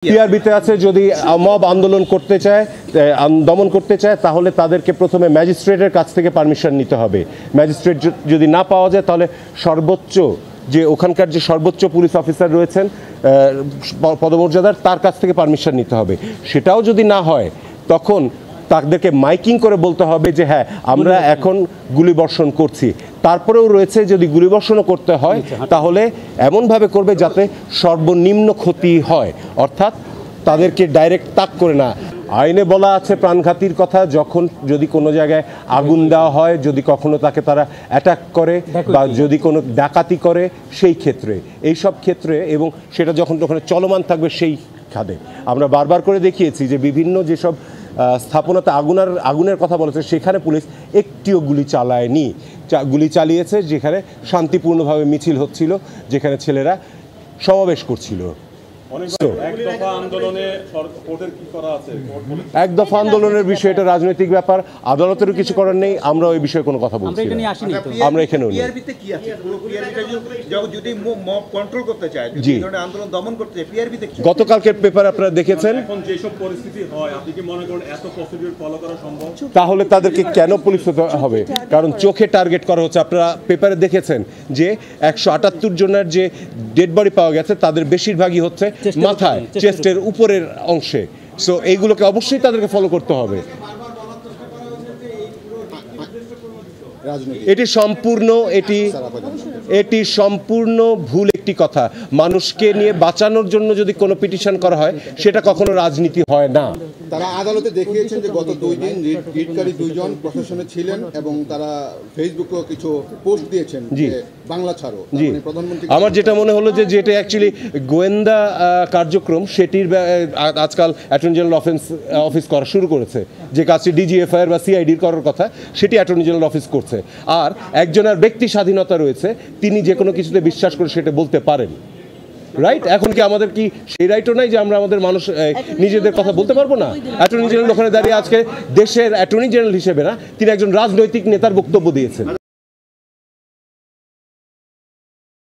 টিআরবিতে আছে যদি মব আন্দোলন করতে চায় দমন করতে চায় তাহলে তাদেরকে প্রথমে ম্যাজিস্ট্রেটের কাছ থেকে পারমিশন নিতে হবে। ম্যাজিস্ট্রেট যদি না পাওয়া যায় তাহলে সর্বোচ্চ যে ওখানকার যে সর্বোচ্চ পুলিশ অফিসার রয়েছেন পদমর্যাদার তার কাছ থেকে পারমিশন নিতে হবে। সেটাও যদি না হয় তখন তাদেরকে মাইকিং করে বলতে হবে যে হ্যাঁ আমরা এখন গুলিবর্ষণ করছি। তারপরেও রয়েছে যদি গুলিবর্ষণও করতে হয় তাহলে এমনভাবে করবে যাতে সর্বনিম্ন ক্ষতি হয়, অর্থাৎ তাদেরকে ডাইরেক্ট তাক করে না। আইনে বলা আছে প্রাণঘাতীর কথা, যখন যদি কোনো জায়গায় আগুন দেওয়া হয়, যদি কখনো তাকে তারা অ্যাটাক করে বা যদি কোনো ডাকাতি করে সেই ক্ষেত্রে, এই সব ক্ষেত্রে, এবং সেটা যখন ওখানে চলমান থাকবে সেই খাদে আমরা বারবার করে দেখিয়েছি যে বিভিন্ন যেসব স্থাপনাতে আগুনের কথা বলেছে সেখানে পুলিশ একটিও গুলি চালায়নি। গুলি চালিয়েছে যেখানে শান্তিপূর্ণভাবে মিছিল হচ্ছিল, যেখানে ছেলেরা সমাবেশ করছিল। এক দফা আন্দোলনের বিষয় এটা রাজনৈতিক ব্যাপার, আদালতেরও কিছু করার নেই, আমরা ওই বিষয়ে কোনো কথা বলছি না। আমরা এখানেও গতকালকের পেপার আপনারা দেখেছেন, তাহলে তাদেরকে কেন পুলিশ হতে হবে? কারণ চোখে টার্গেট করা হচ্ছে। আপনারা পেপারে দেখেছেন যে 178 জনের যে ডেড বডি পাওয়া গেছে তাদের বেশিরভাগই হচ্ছে মাথায়, চেস্টের উপরের অংশে। সো এইগুলোকে অবশ্যই তাদেরকে ফলো করতে হবে। এটি সম্পূর্ণ ভুল একটি কথা। মানুষকে নিয়ে বাঁচানোর জন্য যদি কোনো পিটিশন করা হয় সেটা কখনো রাজনীতি হয় না। তারা আদালতে দেখিয়েছেন যে গত 2 দিন রিটকারী 2 জন প্রশাসনে ছিলেন এবং তারা ফেসবুকেও কিছু পোস্ট দিয়েছেন যে বাংলা ছাড়ো। প্রধানমন্ত্রী, আমার যেটা মনে হলো যে যেটা অ্যাকচুয়ালি গোয়েন্দা কার্যক্রম, সেটির আজকাল অ্যাটর্নি জেনারেল অফিস করা শুরু করেছে। যে কাজটি ডিজিএফআইআর বা সিআইডির করার কথা সেটি অ্যাটর্নি জেনারেল অফিস করছে। আর একজনের ব্যক্তি স্বাধীনতা রয়েছে, তিনি যে কোনো কিছুতে বিশ্বাস করে সেটা বলতে পারেন, রাইট? এখন কি আমাদের কি সেই রাইটও নাই যে আমরা আমাদের মানুষ নিজেদের কথা বলতে পারবো না? অ্যাটর্নি জেনারেল ওখানে দাঁড়িয়ে আজকে দেশের অ্যাটর্নি জেনারেল হিসেবে না, তিনি একজন রাজনৈতিক নেতার বক্তব্য দিয়েছেন।